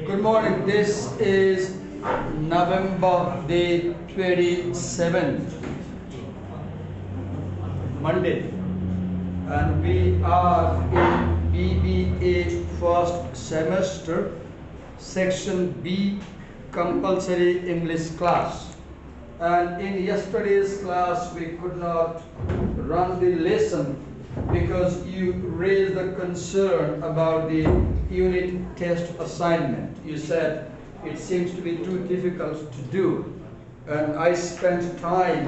Good morning. This is November the 27th, Monday, and we are in BBA first semester, section B, compulsory English class. And in yesterday's class, we could not run the lesson because you raised the concern about the unit test assignment. You said it seems to be too difficult to do, and I spent time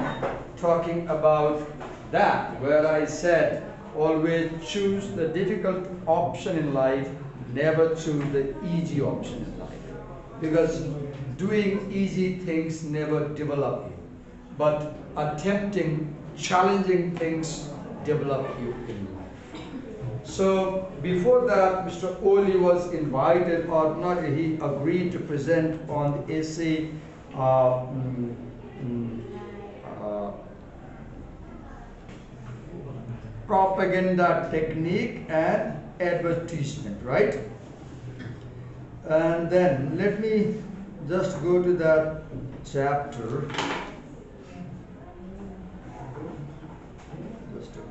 talking about that, where I said always choose the difficult option in life, never choose the easy option in life, because doing easy things never develop you, but attempting challenging things develop you in life. So before that, Mr. Oli was invited, or not, he agreed to present on the essay propaganda technique and advertisement, right? And then let me just go to that chapter. Just a minute.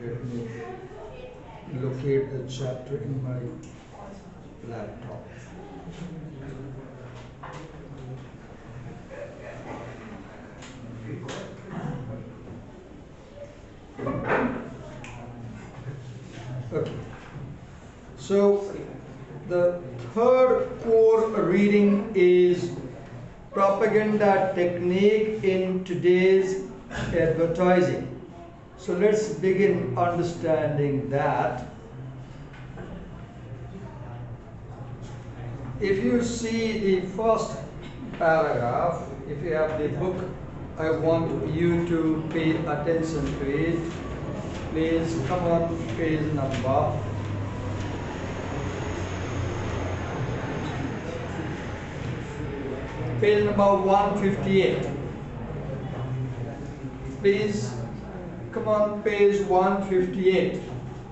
Let me locate the chapter in my laptop. Okay. So the third core reading is propaganda technique in today's advertising. So let's begin understanding that. If you see the first paragraph, if you have the book, I want you to pay attention to it. Please come on, page number. Page number 158. Please come on, page 158.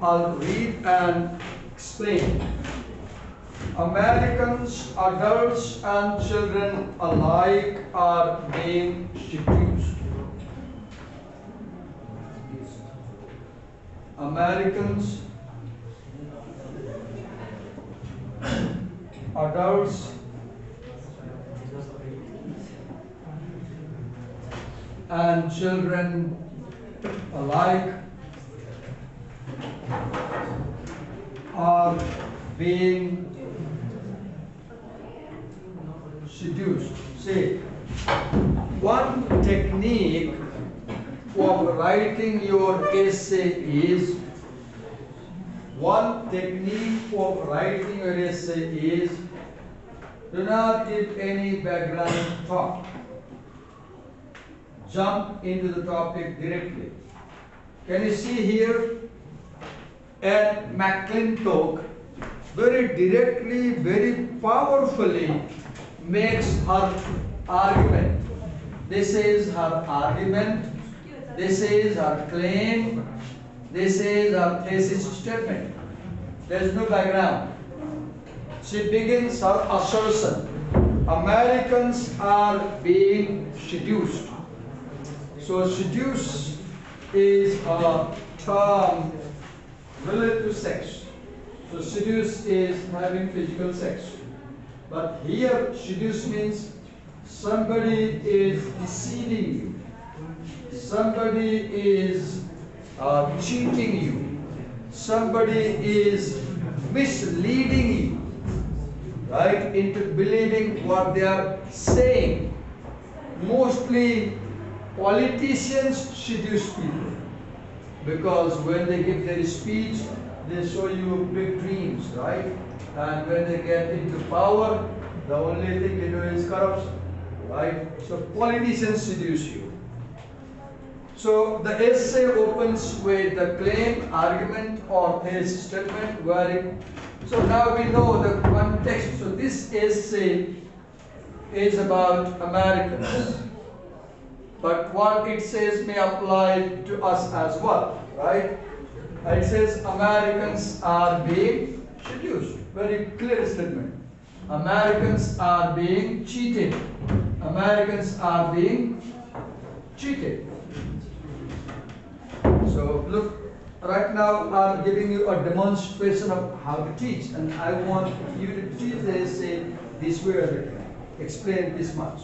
I'll read and explain. Americans, adults and children alike are being seduced. Americans, adults and children alike are being seduced. See, one technique of writing your essay is, do not give any background thought. Jump into the topic directly. Can you see here? Anne McClintock very directly, very powerfully makes her argument. This is her argument. This is her claim. This is her thesis statement. There is no background. She begins her assertion. Americans are being seduced. So seduce is a term related to sex. So seduce is having physical sex. But here seduce means somebody is deceiving you. Somebody is cheating you. Somebody is misleading you, right, into believing what they are saying. Mostly politicians seduce people, because when they give their speech, they show you big dreams, right? And when they get into power, the only thing they do is corruption, right? So politicians seduce you. So the essay opens with the claim, argument, or thesis statement, wherein, so now we know the context. So this essay is about Americans, but what it says may apply to us as well, right? It says Americans are being seduced. Very clear statement. Americans are being cheated. Americans are being cheated. So look, right now I'm giving you a demonstration of how to teach, and I want you to teach this this way or that. Explain this much.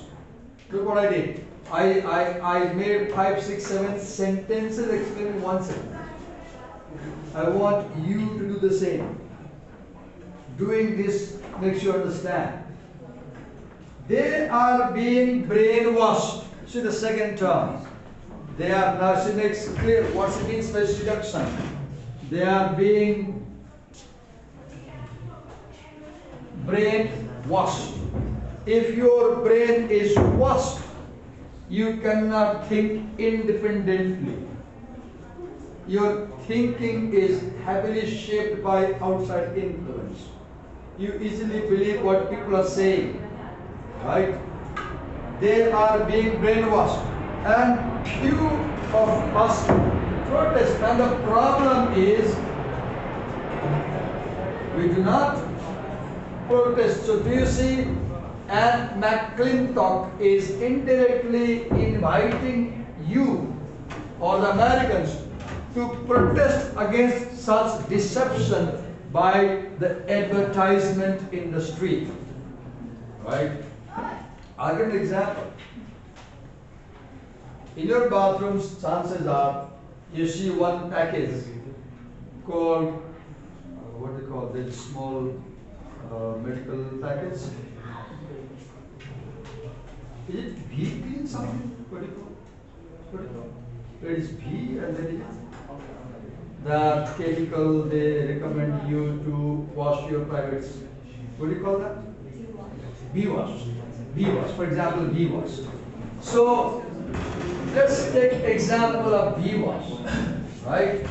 Look what I did. I made 5, 6, 7 sentences explaining one sentence. I want you to do the same. Doing this makes you understand. They are being brainwashed. See the second term. They are, now she makes clear what it means by seduction. They are being brainwashed. If your brain is washed, you cannot think independently. Your thinking is heavily shaped by outside influence. You easily believe what people are saying, right? They are being brainwashed, and few of us protest. And the problem is, we do not protest. So do you see? And McClintock is indirectly inviting you or the Americans to protest against such deception by the advertisement industry. Right? I'll give an example. In your bathrooms, chances are you see one package called, what do you call this small medical package? Is it B something? What do you call? What do you call? There is B, and then the chemical they recommend you to wash your privates. What do you call that? B wash. B wash. For example, B wash. So let's take example of B wash, right?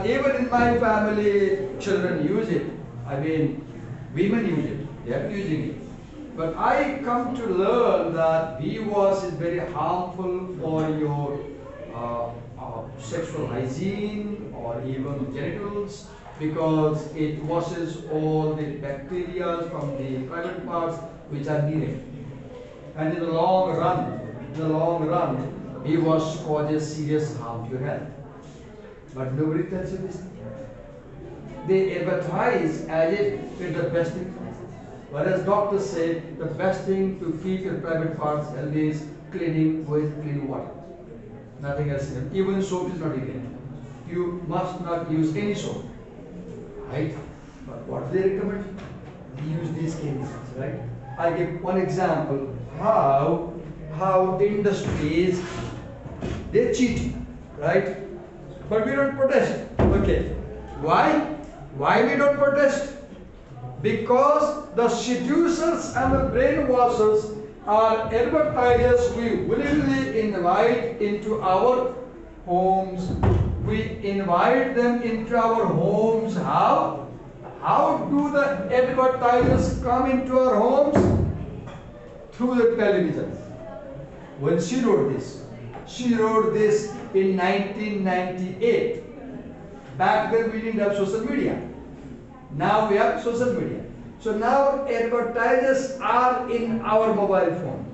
Even in my family, children use it. I mean, women use it. They are using it. But I come to learn that bee wash is very harmful for your sexual hygiene or even genitals, because it washes all the bacteria from the private parts which are needed. And in the long run, bee wash causes serious harm to your health. But nobody tells you this. They advertise as if it's the best thing. Whereas doctors say the best thing to keep your private parts healthy is cleaning with clean water. Nothing else. Even soap is not even. You must not use any soap. Right? But what do they recommend? Use these chemicals, right? I give one example how industries, they cheat, right? But we don't protest. Okay. Why? Why we don't protest? Because the seducers and the brainwashers are advertisers we willingly invite into our homes. We invite them into our homes. How? How do the advertisers come into our homes? Through the television. When she wrote this in 1998. Back then we didn't have social media. Now we have social media. So now advertisers are in our mobile phone.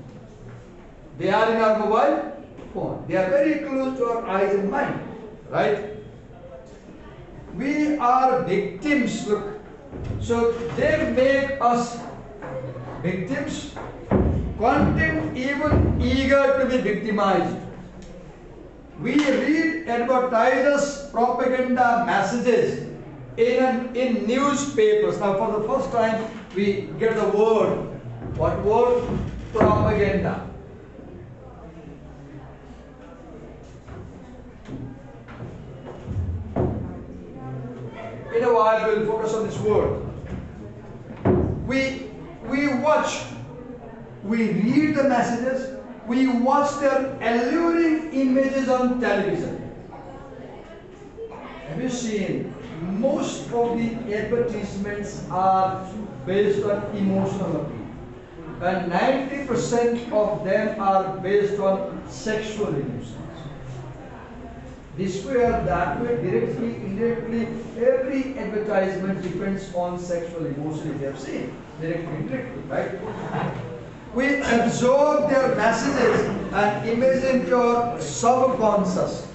They are in our mobile phone. They are very close to our eyes and mind. Right? We are victims. Look. So they make us victims. Content even eager to be victimized. We read advertisers' propaganda messages in newspapers. Now for the first time we get the word. What word? Propaganda. In a while we will focus on this word. We watch, we read the messages, we watch their alluring images on television. Have you seen? Most of the advertisements are based on emotional appeal, and 90% of them are based on sexual illusions. this way or that way, directly, indirectly. Every advertisement depends on sexual emotion, if you have seen, directly, indirectly, right? We absorb their messages and imagine your subconscious.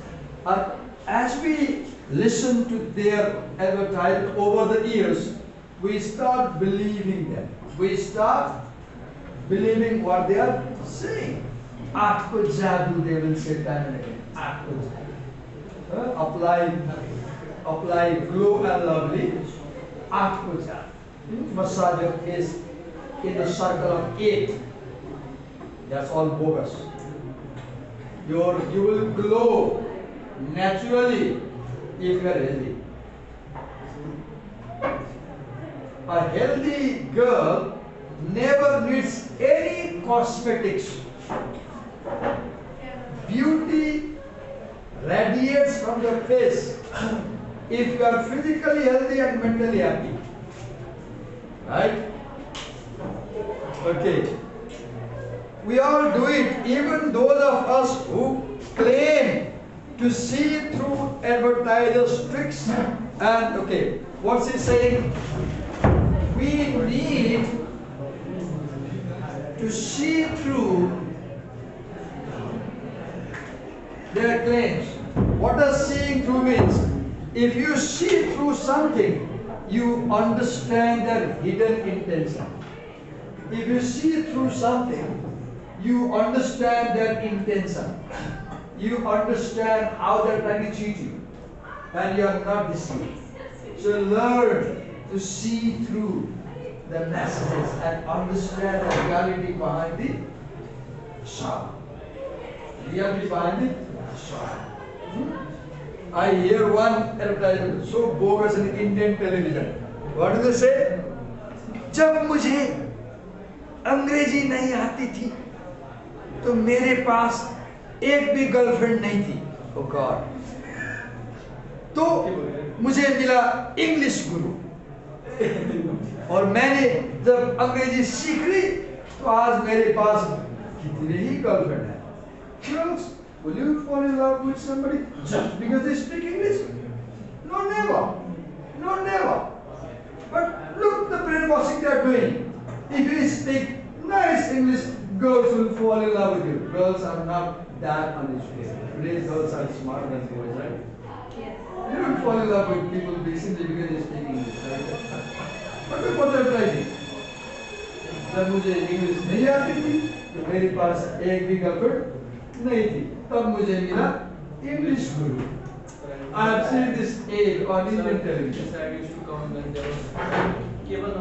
As we listen to their advertisement over the years, we start believing them. We start believing what they are saying. Aapko jadoo, they will say time and again. Aapko jadoo. Apply Glow and Lovely. Aapko jadoo. Massage your face in the circle of 8. That's all bogus. You will glow naturally if you are healthy. A healthy girl never needs any cosmetics. Beauty radiates from your face if you are physically healthy and mentally happy. Right? Okay. We all do it, even those of us who claim to see through advertisers' tricks. And okay, what's he saying? We need to see through their claims. What does seeing through means? If you see through something, you understand their hidden intention. If you see through something, you understand their intention. You understand how they're trying to cheat you. And you are not deceived. So learn to see through the messages and understand the reality behind the shop. Reality behind the shop. I hear one advertisement so bogus in Indian television. What do they say? जब मुझे अंग्रेजी नहीं आती थी तो मेरे पास एक भी गर्लफ्रेंड नहीं थी. Oh God. तो मुझे मिला इंग्लिश गुरु और मैंने जब अंग्रेजी सीख ली तो आज मेरे पास कितने ही गर्लफ्रेंड हैं. Girls, will you fall in love with somebody just because they speak English? No, never. No, never. But look the brainwashing they are doing. If you speak nice English, girls will fall in love with you. Girls are not that uneducated. Today's girls are smarter than boys, right? Yes. You don't fall in love with people simply because they speak English, right? But look what they're writing. जब मुझे English नहीं आती थी तो मेरे पास एक भी girlfriend नहीं थी. तब मुझे मिला English Guru. I have seen this ad on Indian television. I used to come when there was cable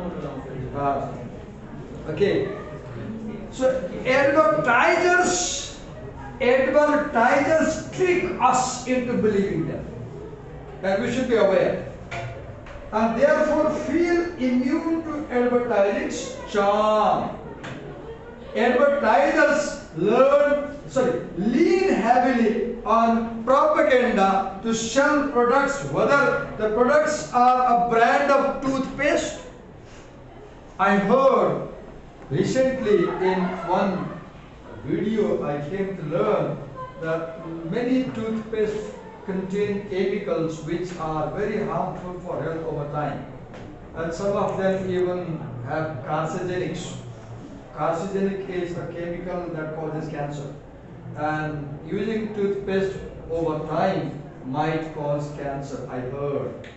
around. Okay. So advertisers trick us into believing them. And we should be aware. And therefore feel immune to advertising's charm. Advertisers lean heavily on propaganda to sell products, whether the products are a brand of toothpaste. I heard recently in one video I came to learn that many toothpaste contain chemicals which are very harmful for health over time. And some of them even have carcinogenics. Carcinogenic is a chemical that causes cancer. And using toothpaste over time might cause cancer, I heard.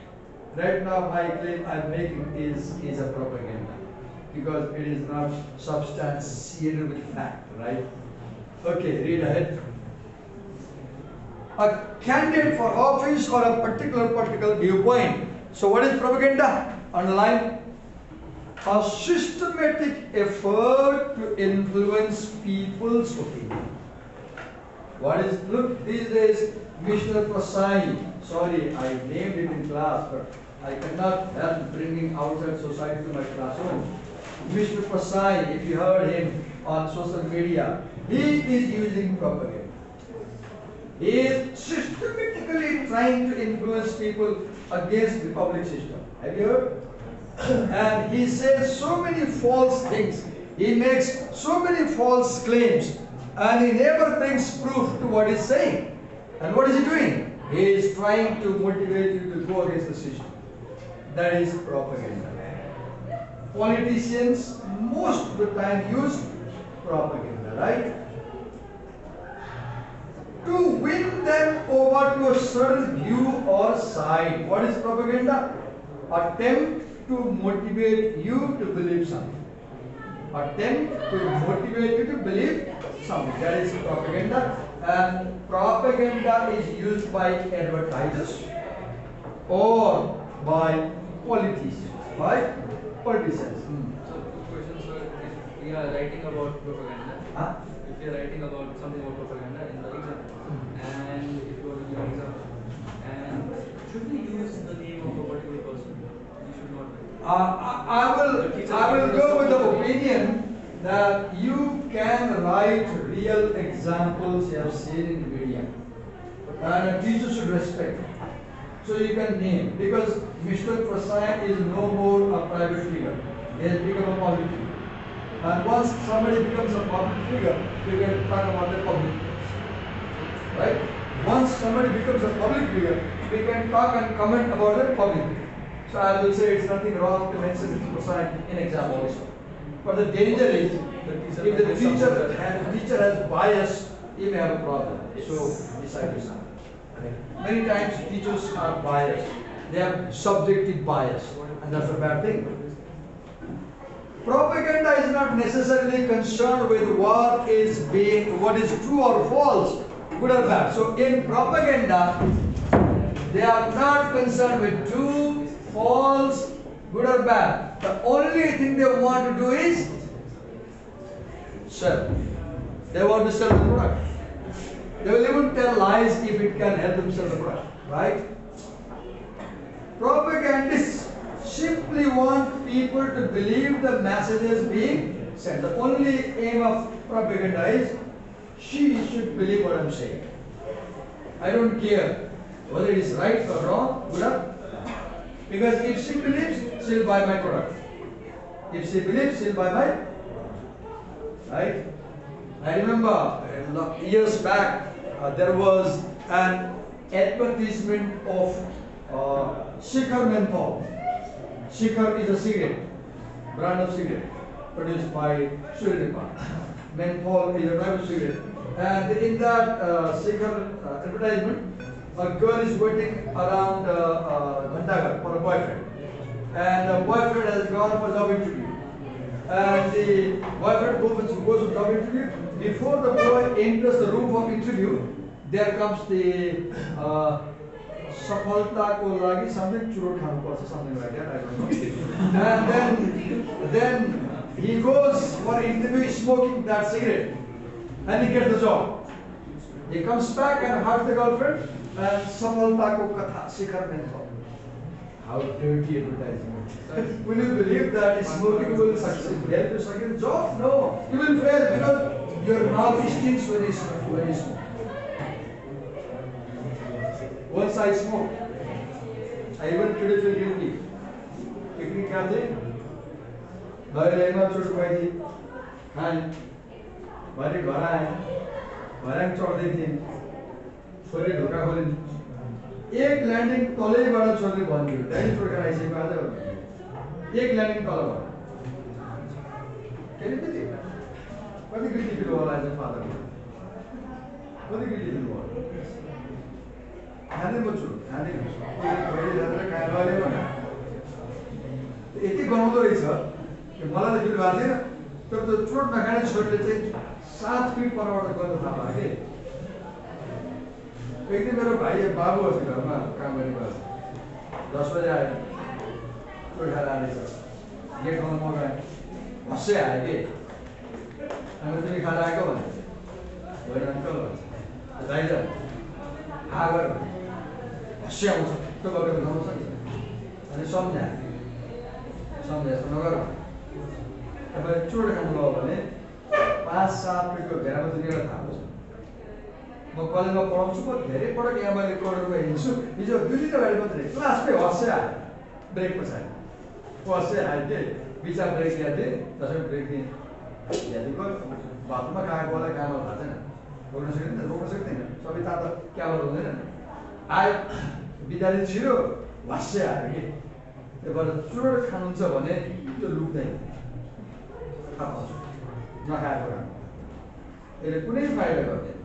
Right now my claim I'm making is a propaganda, because it is not substantiated with fact, right? Okay, read ahead. A candidate for office or a particular political viewpoint. So what is propaganda? Underline. A systematic effort to influence people's opinion. What is, look, these days, Mr. Prasai, sorry, I named it in class, but I cannot help bringing outside society to my classroom. Mr. Prasai, if you heard him on social media, he is using propaganda. He is systematically trying to influence people against the public system. Have you heard? And he says so many false things. He makes so many false claims. And he never brings proof to what he's saying. And what is he doing? He is trying to motivate you to go against the system. That is propaganda. Politicians most of the time use propaganda, right? To win them over to a certain view or side. What is propaganda? Attempt to motivate you to believe something. Attempt to motivate you to believe something. That is propaganda. And propaganda is used by advertisers or by politicians. By politicians. So, question, sir, if we are writing about propaganda, if we are writing about something about propaganda in the exam, and if you want to give an example, and should we use the name of a particular person? We should not. I will go with the opinion that you can write real examples you have seen in media, and a teacher should respect. So you can name, because Mr. Prasad is no more a private figure. He has become a public figure. And once somebody becomes a public figure, we can talk about the public. Right? Once somebody becomes a public figure, we can talk and comment about the public. So I will say it's nothing wrong to mention Mr. Prasad in exam also. But the danger is, if the teacher has bias, he may have a problem. So decide to something. Many times teachers are biased. They have subjective bias, and that's a bad thing. Propaganda is not necessarily concerned with what is true or false, good or bad. So in propaganda, they are not concerned with true, false, good or bad. The only thing they want to do is sell. They want to sell the product. They will even tell lies if it can help them sell the product, right? Propagandists simply want people to believe the messages being sent. The only aim of propaganda is she should believe what I'm saying. I don't care whether it is right or wrong, good or bad. Because if she believes, she'll buy my product. If she believes, she'll buy my, right? I remember years back, there was an advertisement of Shikhar menthol. Shikhar is a cigarette, brand of cigarette, produced by Sri Lanka. Menthol is a type of cigarette. And in that Shikhar advertisement, a girl is waiting around Ghandagar for a boyfriend. And the boyfriend has gone for job interview. And the boyfriend goes to job interview. Before the boy enters the room of interview, there comes the Sapalta ko lagi something churro khanu parcha, something like that, I don't know. And then he goes for interview smoking that cigarette, and he gets the job. He comes back and hugs the girlfriend, and Sapalta ko katha Shikhar menthol. How dirty advertisement. Will you believe that smoking will succeed? Help you second the job? No. You will fail because your mouth stinks when you smoke. Once I smoked, I even today feel guilty. Picnic क्या थे? घर लेना छोड़ पाई थी, खान, बारे घर आए, बारे चढ़ दी थी, छोरे ढोका खोले, एक लैंडिंग तले ही बड़ा छोड़ने बंद किया, नहीं छोड़ कर ऐसे बात है, एक लैंडिंग तला बड़ा, क्या नहीं थी? कभी गिल्टी फील हुआ ऐसे फादर को, कभी गिल्टी फील हुआ, खाने बच्चों, खाने कोई बड़े ज़्यादा खाने वाले हो ना, एक ही गाँव तो ऐसा, कि मला तो फील बात है ना, तब तो छोड़ ना खाने छोड़ लेते, 7 फीट पर और तक बंद था आगे, एक दिन मेरा भाई है बाबू है फिर हमारा काम करने वाला 10 बजे आए तो घर आने सर ये कौन मौका है उससे आएंगे हमें तो खा रहा है कौन वही अंकल बताइए सर आगर उससे हम तो कभी बताओ सर अरे समझे सुनो करो अब छोड़ के हम लोग बने 5-7 फीट को घेरा में दुनिया था म कलेजमा पढाउँछु म धेरै पटक यहाँ मैले कोडरमा हिँड्छु हिजो 2 दिन अगाडि मात्रै क्लासमै हस्दै आयो ब्रेक पछाडि हस्दै आयो के बिचा ब्रेक दिएको थिएँ 10 मिनट ब्रेक दिएँ यहाँदेखिको बाथरुममा गएको वाला काम थाहा छैन रोक्न सक्दैन सबै तातो क्याबल हुँदैन विद्यार्थी छिरो भाष्य आयो कि त्योबाट चुरोट खानुहुन्छ भने त्यो लुक्दैन नखाएको राम्रो यसले कुनै फाइदा गर्दैन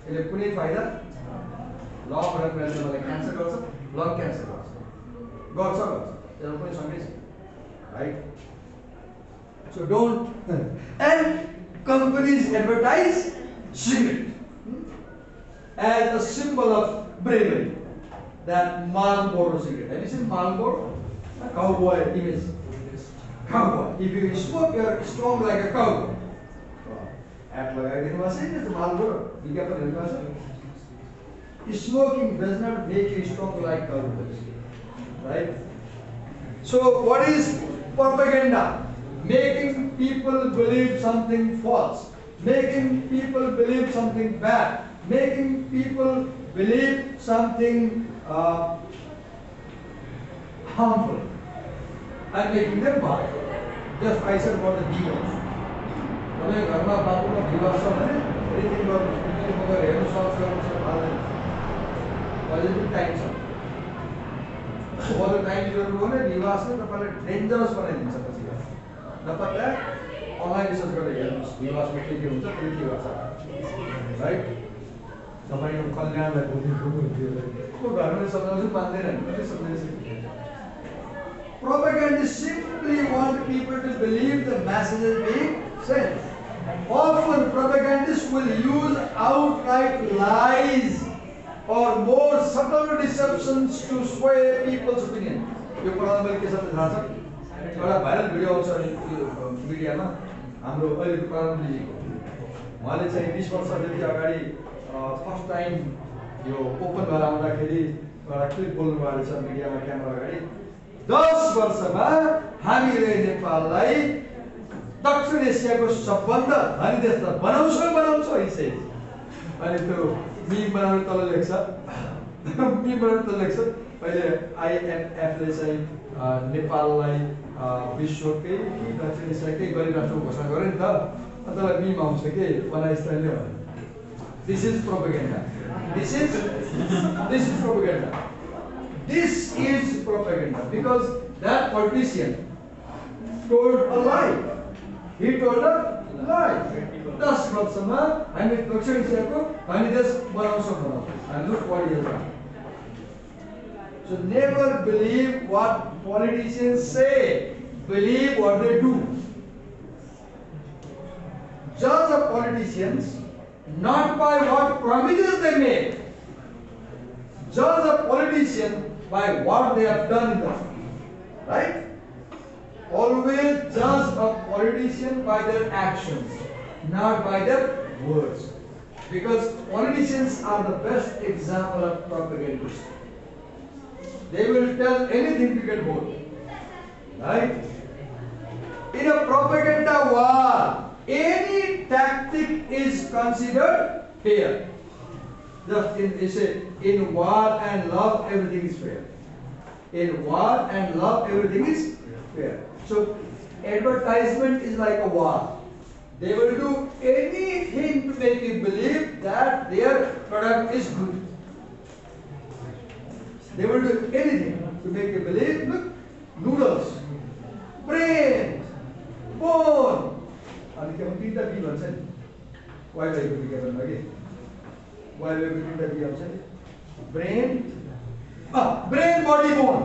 यसले कुनै फाइदा लङ रनमा मलाई क्यान्सर गर्छ लङ क्यान्सर गर्छ त्यसमा कुनै सन्देश right so don't and companies advertise cigarette as a symbol of bravery. That Marlboro cigarette. Have you seen Marlboro? A cowboy image. Cowboy. If you smoke, you are strong like a cowboy. At Marlboro. Smoking does not make you strong like cowboys. Right? So what is propaganda? Making people believe something false, making people believe something bad, making people believe something harmful, and making them buy. Just I said about the demons. When घरमा बाबुको विवाह छ भने रीति गर्नु मगर हेर्नु सक्छ गर्नु छ हाल्दैन अहिले पनि टाइम छ ओभर टाइम गर्नु भने विवाह चाहिँ तपाईले डेन्जरस बनाइदिन्छ पछि नपत्ता अनलाइन रिसर्च गरेर हेर्नुस् विवाहमा के हुन्छ त्यो के गर्छ राइट तपाईको कल्याणलाई बुझ्नु को घरमा सम्झाउँछु पाउँदैन नि के सम्झाउँछु Propagandists simply want people to believe the messages being sent. Often propagandists will use outright lies or more subtle deceptions to sway people's opinion. यो पढ्दा मैले के सम्झ थाहा छ एउटा भाइरल भिडियो आउँछ मिडियामा हाम्रो अहिले प्रधानमन्त्रीजीको उहाँले चाहिँ 20 वर्षदेखि अगाडि फर्स्ट टाइम यो ओपन भएर आउँदाखेरि एउटा क्लिप बोल्नु भएको छ मिडियामा क्यामेरा अगाडि 10 वर्षमा हामीले नेपाललाई दक्षिण एसियाको सबभन्दा धनी देश बनाउँछौँ हिस्से अनि त्यो मिम बनाउने तल लेख्छ अहिले आइएमएफले चाहिँ नेपाललाई विश्वकै दक्षिण एसियाकै गरिब राष्ट्रको घोषणा गर्यो नि त त्यसलाई मिम आउँछ के बनाइस्ताइले हो this is propaganda this is propaganda because that politician told a lie. He told a lie. 10 वर्षमा हामी दक्षिण एसियाको धनी देश बनाउँछौँ and look what he has done. So never believe what politicians say. Believe what they do. Judge the politicians not by what promises they make. Judge a politician by what they have done in the past. Right? Always judge a politician by their actions, not by their words. Because politicians are the best example of propagandists. They will tell anything to get vote. Right? In a propaganda war, any tactic is considered fair. Just they say, in war and love, everything is fair. In war and love, everything is fair. So, advertisement is like a war. They will do anything to make you believe that their product is good. They will do anything to make you believe, look, noodles, brain, bone. And you can read that even said. Why do you get them again? Why do you read that even said? Brain, body, bone.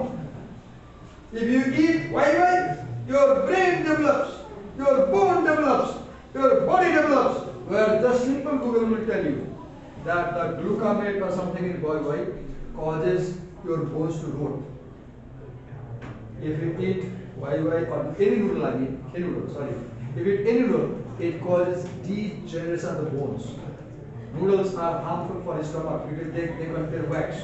If you eat why, your brain develops, your bone develops, your body develops. Where the simple Google will tell you that the glutamate or something in why causes your bones to rot. If you eat why or any noodle, if you eat any noodle, it causes degeneration of the bones. Noodles are harmful for the stomach because they contain wax.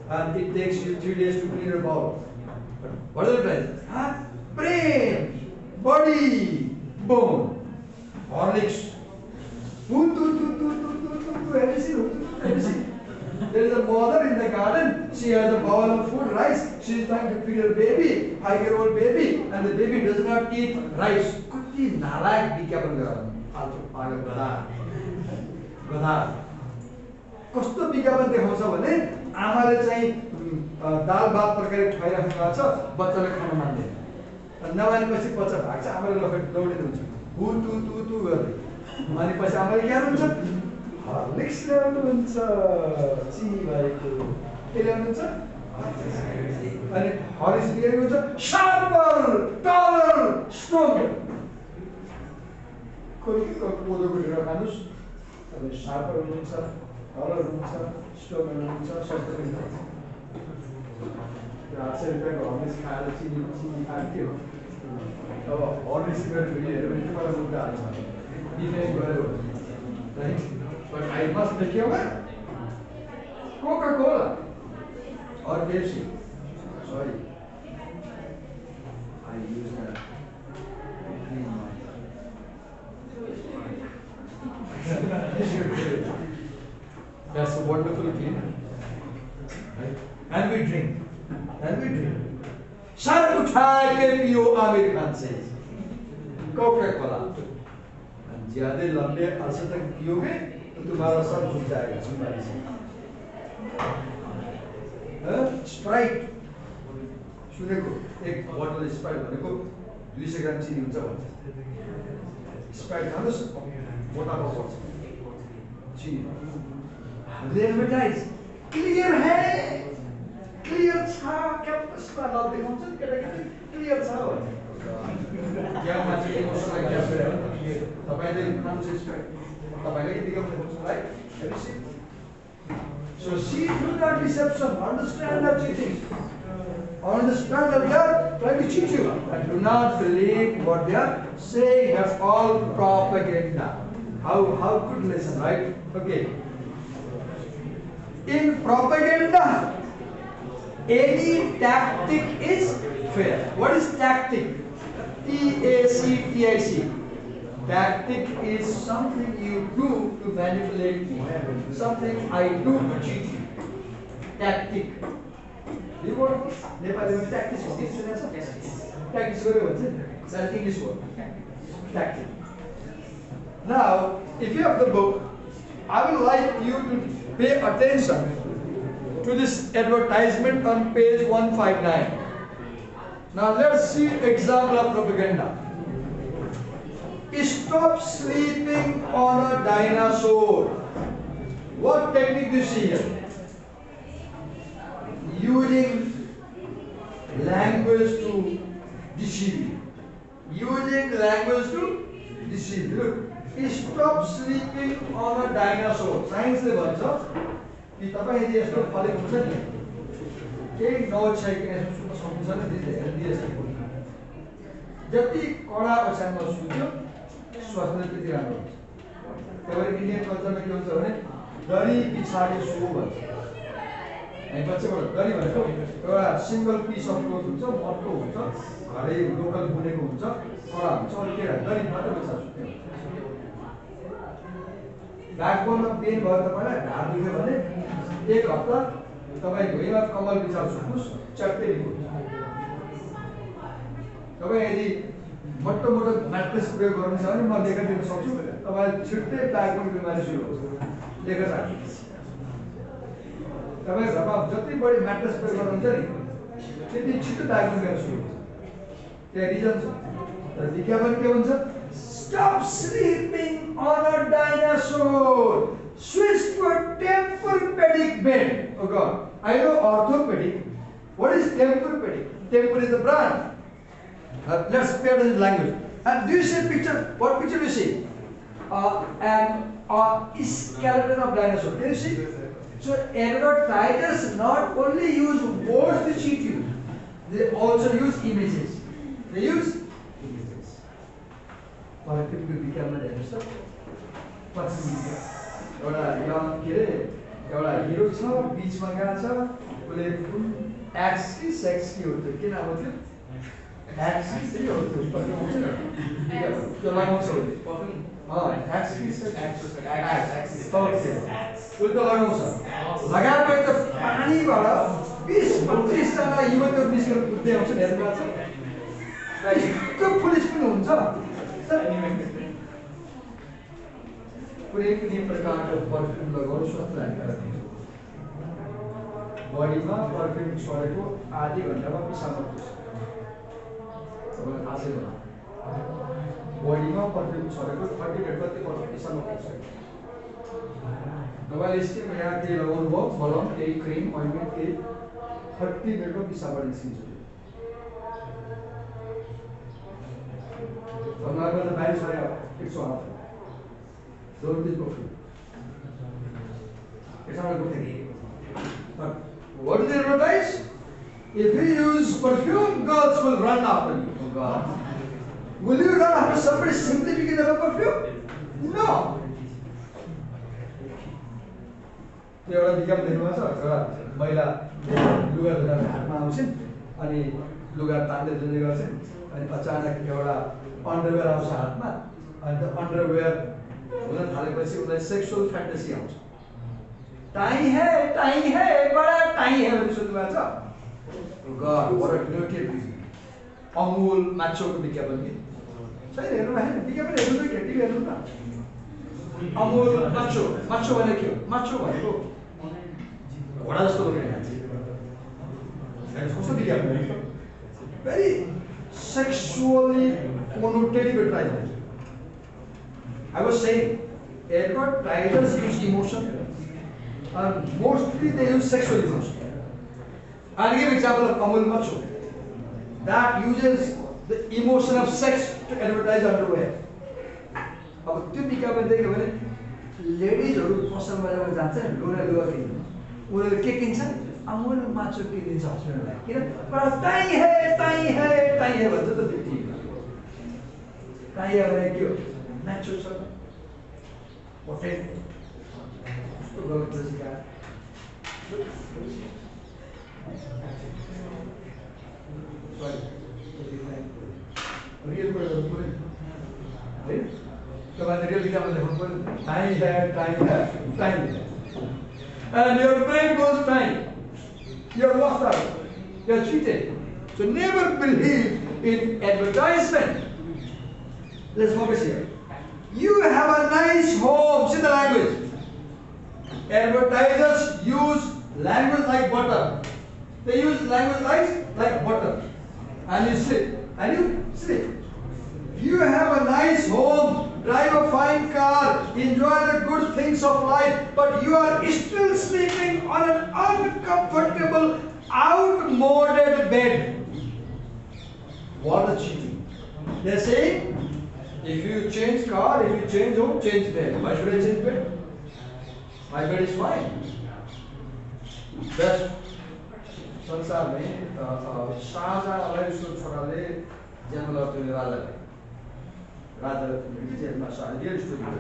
And it takes you 3 days to clean your bowel. But what are the prices? Brain, body, bone, Horlicks. Have you seen? There is a mother in the garden. She has a bowl of food, rice. She is trying to feed her baby, 5-year-old baby, and the baby does not eat rice. Kutti nalayak विज्ञापन गरा फाल्तु पागल गधा. कस्तो विज्ञापन देखाउँछ भने आमाले चाहिँ दाल भात तरकारी खुवाइराख्नु भएको छ, बच्चाले खान मान्दैन। नमानेपछि बच्चा भाग्छ, आमाले लखेट दौडिनु हुन्छ हु तु तु तु गर्दै। अनि पछि आमाले के गर्नुहुन्छ? हर्लिक्स ल्याउनुहुन्छ चिनी भएको, के ल्याउनुहुन्छ? अनि हर्लिक्स बिगारेको हुन्छ शार्पर टलर स्ट्रङ। कोदोको ढिँडो खानुहोस्, तपाईँ शार्पर हुनुहुन्छ, टलर हुन्छ, स्ट्रङ हुनुहुन्छ, सस्तो हुन्छ। 800 रुपियाँको हर्लिक्स खाएर चिनी खान्थ्यो, अब हर्लिक्स गरेर हेऱ्यो भने मलाई मुद्दा हाल्छ, बिना गऱ्यो right. But I must take Coca-Cola or Pepsi. Sorry, I use that. That's a wonderful cleaner, right? And we drink. Sharp उठा के पियो, आमिर खान says. Coca-Cola. ज्यादा लंबे अरसे तक पियोगे तो तुम्हारा सब झुक जाएगा बीमारी से। स्प्राइट सुनेको एक बोतल स्प्राइट भनेको 200 ग्राम चिनी हुन्छ भन्छ। स्प्राइट खानुहोस् मोटापा पर्छ चिनी। एडभर्टाइज क्लियर है, क्लियर छ, क्याम्पसमा नदेखाउँछ नि केटाकेटी क्लियर छ भन्छ। क्या मान्छे इमोसनल ग्याप गरेर तपाईले खानुहुन्छ स्प्राइट, तपाईले के देखाउनुहुन्छ right? So see through that deception, understand that cheating, understand that they are trying to cheat you, and do not believe what they are saying. That's all propaganda. How good lesson, right? Okay. In propaganda, any tactic is fair. What is tactic? T-A-C-T-I-C. Tactic is something you do to manipulate me. Something I do to cheat you. Tactic. You want Nepali tactics? Tactics very well. That's English word. Tactic. Now, if you have the book, I would like you to pay attention to this advertisement on page 159. Now let's see example of propaganda. Stop sleeping on a dinosaur. What technique do you see here? Using language to deceive you. Using language to deceive you. Look, stop sleeping on a dinosaur. Science le bhancha कि तपाई यदि यस्तो फलेको हुन्छ नि केही नछाइकन यसो सुत्न सक्नुहुन्छ नि दिदे हेल्दी छ जति कडा ओछ्यानमा सुत्यो स्वास्थ्य त्यति राम्रो हुन्छ। त्यही इन्डियन कल्चरमा के हुन्छ भने दरी बिछाडे सो भन्छ। हामी बच्चाबाट दरी भनेको एउटा सिंगल पिस अफ क्लोथ हुन्छ, मोटो हुन्छ, घरै लोकल बुनेको हुन्छ, कडा हुन्छ, अनि के दरी मात्र बिछाएर सुत्ने हुन्छ। ब्याकबोनमा पेन भयो तपाईलाई, ढाड दुख्यो भने 1 हप्ता तपाई भुइँमा कम्बल बिछाएर सुत्नुस्, चट्टै निको हुन्छ। तपाई यदि मोटो म्याट्रेस प्रयोग गर्नुहुन्छ भने म लेख दिन सक्छु, तपाईले छिट्टै ब्याकबोन बिमारी सुरु हुन्छ। लेख चाहनु तपाई घरमा जति बढी म्याट्रेस प्रयोग गर्नुहुन्छ नि त्यति छिट्टो ब्याकबोन बिमारी सुरु हुन्छ। त्यही रिजन छ। तर विज्ञापन के भन्छ? Stop sleeping on a dinosaur. Switch to a Tempur-Pedic bed. Oh God, I know orthopedic. What is Tempur-Pedic? Tempur is the brand. Let's pay attention to language. And do you see a picture? What picture do you see? An skeleton of dinosaur. Can you see? So advertisers not only use words to cheat you, they also use images. They use images. For a typical camera dinosaur. What's the meaning? एउटा young के रे एउटा हिरो छ बीचमा गएको छ उले x कि सेक्स के हो त्यो के नाम हो त्यो एक्स के हो त्यो पक्का हुन्छ नि त्यो लगाउँछ उले एक्स कि सेक्स एक्स ओके उले त लगाउँछ लगाएपछि त पानीबाट 20-25 जना युवकहरु निस्केर कुद्दै आउँछ नि हेर्नु भएको छ त्यो पुलिस पनि हुन्छ कुनै पनि प्रकारको पर्फ्युम लगाउनु स्वास्थ्य हानिकारक हुन्छ। बडीमा पर्फ्युम छोडेको आधी घन्टामा पिसाब पुग्छ। तपाईँलाई थाहा छैन बडीमा पर्फ्युम छोडेको 30 मिनट कति पर्छ पिसाब पुग्छ। तपाईँले स्किनमा यहाँ केही लगाउनु भयो मलम केही क्रिम ओइन्टमेन्ट केही 30 मिनटमा पिसाबबाट निस्किन्छ। Sometimes the banks are it's one of them. Don't be perfume. It's not a good thing. But what do they advertise? If you use perfume, girls will run after you. Oh God. Will you run after somebody simply because of a perfume? No. एउटा विज्ञापन देख्नुभएको छ एउटा महिला लुगा धुन घाटमा आउँछिन् अनि लुगा तान्दै धुँदै गर्छिन् अनि अचानक एउटा अन्डरवेयर आउँछ हातमा अनि त्यो अन्डरवेयर हुन थालेपछि उसलाई सेक्सुअल फ्यान्टेसी आउँछ। टाई है बडा टाई है भन्ने सुन्नुभएको छ। गॉड व्हाट अ न्यूट्रिएन्ट बिज अमूल माछोको विज्ञापन कि छैन हेर्नु भएन विज्ञापन हेर्नु त केटी हेर्नु त अमूल माछो माछो भने के हो माछो भनेको घोडा जस्तो देखिन्छ कस्तो विज्ञापन very sexually connotative advertisement. I was saying, advertisers use emotion, and mostly they use sexual emotion. I'll give an example of Amul Macho. That uses the emotion of sex to advertise underwear. अब त्यो विज्ञापन देख्यो भने लेडिजहरु पसल बजारमा जान्छ लुगा किन्नु उनीहरु के किन्छन् अमूल माछो किनिन्छ हस्बेन्डलाई किन टाई है भन्छ त त्यो टाई भने के हो माछो छ होटल कस्तो गलत सिका रियल पर्सन है तपाईले रियल विज्ञापन देख्नु पर्यो टाई है and your brain goes time. You're lost out. You're cheated. So never believe in advertisement. Let's focus here. You have a nice home. See the language. Advertisers use language like butter. They use language like butter. And you sleep. And you sleep. You have a nice home. Drive a fine car, enjoy the good things of life, but you are still sleeping on an uncomfortable, outmoded bed. What a cheating. They're saying, if you change car, if you change home, change bed. Why should I change bed? My bed is fine. Best. संसार में शाहजहां वाले उसको छोड़ाले जन्म लगते हैं राजा जेलमा real story हो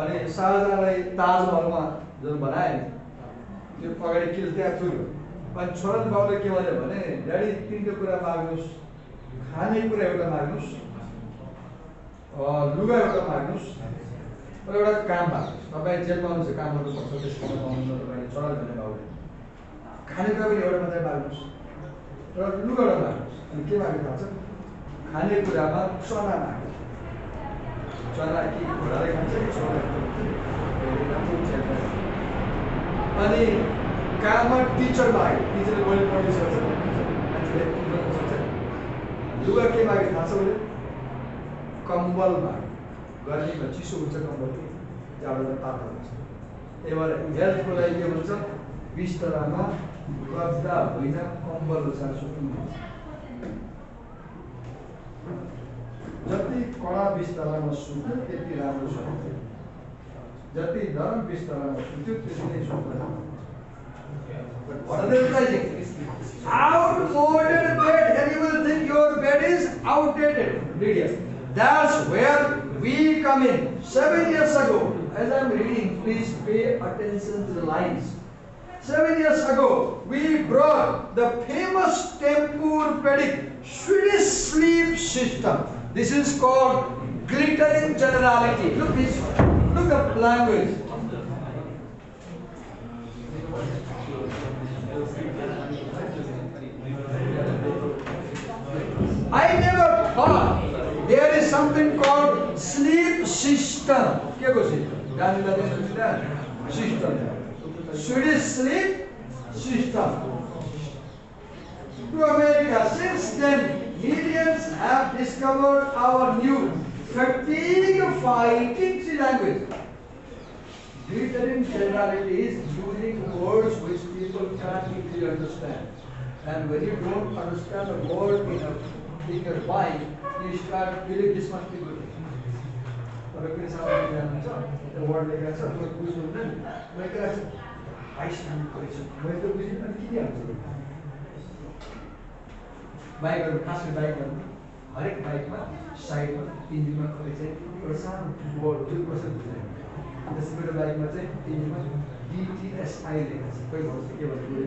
अनि शाहजहाँलाई ताजमहलमा जुन बनाए त्यो अगाडि किल त्यहाँ थुर्यो अनि छोराले बाउले के भन्यो भने ड्याडी तिनवटा कुरा माग्नुस् खाने कुरा एउटा माग्नुस् लुगा एउटा माग्नुस् र एउटा काम माग्नुस् तपाईँ जेलमा आउनुहुन्छ काम गर्नुपर्छ त्यसको पाउनु तपाईले छोराले भने बाउले खाने कुरा पनि एउटा मात्रै माग्नुस् र लुगा एउटा माग्नुस् अनि के माग्नु थाहा छ खाने कुरामा चना माग्नु चना कि घोडाले खान्छ कि छोराले अनि काममा टिचर माग्यो टिचरले बढी पढ्नु सक्छ मान्छेले उम्रन सक्छ लुगा के माग्यो थाहा छ उसले कम्बल माग्यो गर्मीमा चिसो हुन्छ कम्बल जाडोमा तातो हुन्छ त्यही भएर हेल्थको लागि के भन्छ बिस्तरामा गद्दा होइन कम्बल ओछ्याएर सुत्नु जति कडा बिस्तरामा सुत्यो त्यति राम्रो सुत्यो जति नरम बिस्तरामा सुत्यो त्यति नै सुत्दैन What are they advertising? Outmoded bed, and you will think your bed is outdated. Read here. That's where we come in. 7 years ago, as I'm reading, please pay attention to the lines. 7 years ago, we brought the famous Tempur-Pedic Swedish sleep system. This is called glittering generality. Look this, look at language. I never thought There is something called sleep system. What is system? Swedish sleep system. To America, since then, millions have discovered our new fatigue-fighting language. Glittering generality is using words which people can't easily understand. And when you don't understand a word in your mind, you start feeling this must be good. The word like that, high standard correction. Bike or खासै बाइकहरु हरेक बाइकमा साइडमा इन्जिनमा चाहिँ एउटा सानो board 2% हुन्छ। त्यसैले बाइकमा चाहिँ इन्जिनमा DTSI लेखेको छ। कोही भन्छ के भन्नु?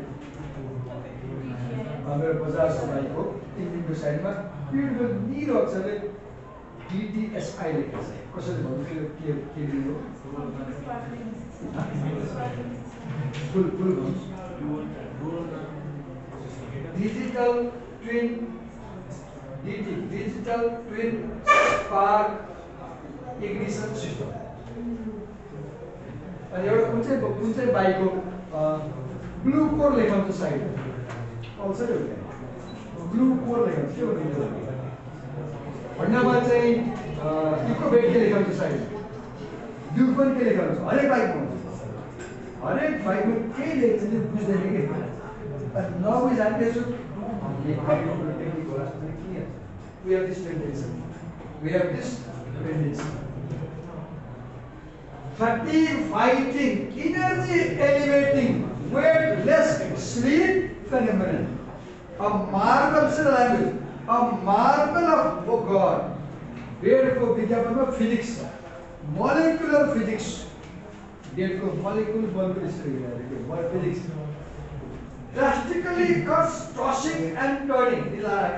हाम्रो बजाजको बाइकको इन्जिनको साइडमा ब्युटिफुल नीलो अक्षरले DTSI लेखेको छ। कसैले भन्नु के दिनु? Full digital twin spark ignition system. And कुन चाहिँ बाइकको ब्लू कोर लेखाउँछ साइड आउँछ नि ब्लू कोर लेखाउँछ के भन्नु भन्नमा चाहिँ इको बेड के लेखाउँछ साइड ब्लू पनि के लेखाउँछ हरेक बाइकमा के लेख्छ नि बुझ्दैन के नबुझ जान्दैछु we have this tendency. Fatigue fighting, energy elevating, weight less, sleep phenomenon. A marvel language, a marvel of God. Therefore, we physics, molecular physics. Therefore, molecular physics. Drastically cuts tossing and turning. These are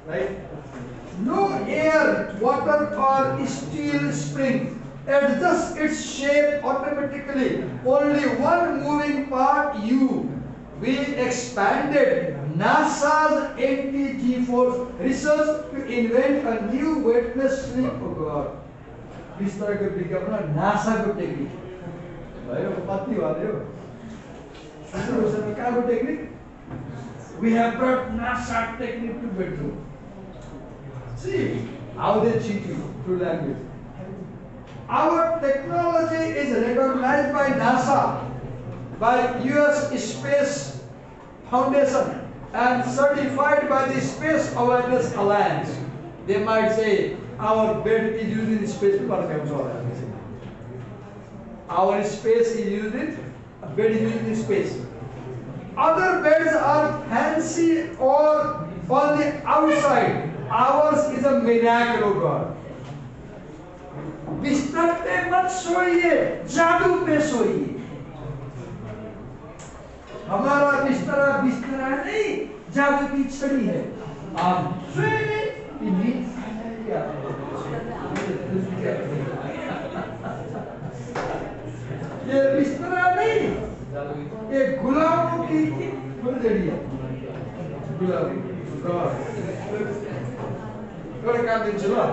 right? No air, water, or steel spring adjusts its shape automatically. Only one moving part U. We expanded NASA's anti-G-force research to invent a new weightless sleep. Oh God! This तरह के विज्ञापन NASA को technique. भाई पत्ती वाले हो. Technique. We have brought NASA technique to bedroom. See how they cheat you through language. Our technology is recognized by NASA, by US Space Foundation, and certified by the Space Awareness Alliance. They might say our bed is used in space. Our space is used in bed is used in space. Other beds are fancy or on the outside. Ours is a miracle of God. बिस्तर पे मत सोइए, जादू पे सोइए. हमारा बिस्तरा नहीं, जादू की छड़ी है. आप सोइए, नींद क्या? ये बिस्तरा नहीं, ये गुलाबों की फुलझड़ी है. गुलाबी. Go to Kandinchula.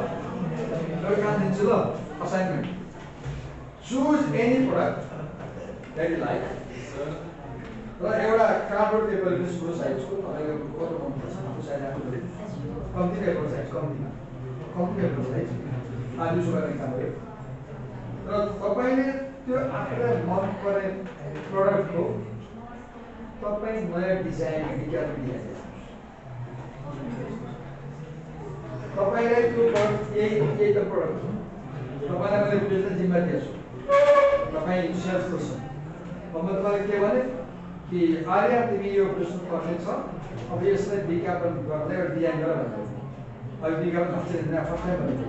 Assignment. Choose any product that you like. एउटा कार्डबोर्ड पेपर युज करो साइजको तपाईको कति मन पर्छ साइज आफुले कम्ती पेपर साइज कम्ती पेपर साइज आज युज गर्ने काम गरे र तपाईले त्यो आफुलाई मन पर्ने प्रोडक्टको तपाई नयाँ डिजाइन विज्ञापन दिएको तपाईलाई त्यो यही त प्रोडक्ट तपाईलाई मैले बेच्ने जिम्मा दिएको छु तपाई सेल्स पर्सन म तपाईलाई के भने कि आर्या तिमी यो प्रश्न पर्ने छ अब यसलाई विज्ञापन गर्दै एउटा डिजाइन गर भन्नु अब विज्ञापन खर्च दिन फर्स्ट टाइम भन्नु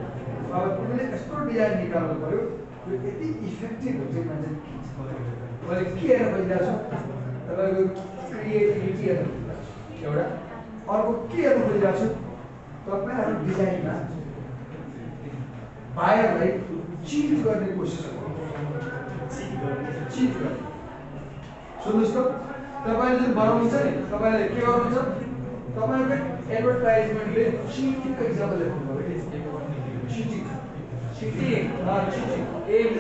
अब तिमीले यस्तो डिजाइन निकाल्नु पर्यो यो यति इफेक्टिभ हुन्छ मान्छे मैले के हेरेर खोजिरहेको छु तपाईको क्रिएटिभिटी हेर्नु एउटा अर्को के हेर्नु खोजिरहेको छु तपाईहरु डिजाइनमा बायरलाई चिट गर्ने कोसिस गर्नु चिट गर्ने सुन्नुस् त तपाईले जुन बनाउनुहुन्छ नि तपाईले के गर्नुहुन्छ तपाईँको एडभर्टाइजमेन्टले चिटिङको इक्जाम्पल लेख्नु पर्यो कि cheating Cheating. Cheating Aim.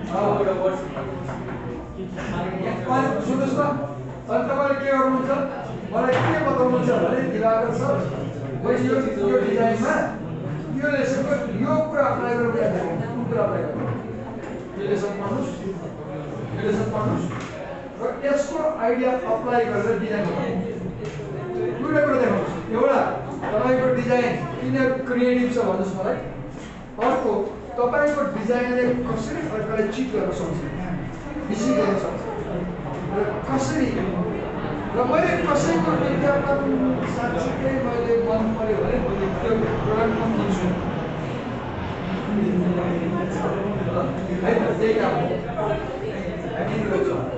What about सुन्नुहोस् न अनि तपाईँले के गर्नुहुन्छ मलाई के बताउनुहुन्छ भने दिवाकर सर मैले यो डिजाइनमा यो लेसनको यो कुरा अप्लाई गरेर याद राख्नु कुन कुरा अप्लाई गर्नु यो लेसन पढ्नुहोस् यो लेसन पढ्नुहोस् र यसको आइडिया अप्लाई गरेर डिजाइन बनाउनु दुईवटा कुरा देखाउनुहोस् एउटा तपाईँको डिजाइन किन क्रिएटिभ छ भन्नुहोस् मलाई अर्को तपाईँको डिजाइनले कसरी अर्कालाई चिट गर्न सक्छ डिसिभ गर्न सक्छ र कसरी र मैले कसैको विज्ञापन साँच्चीकै मैले मन पर्यो भने त्यो प्रडक्टमा किन्छु है त त्यही काम हो हामी गर्छौँ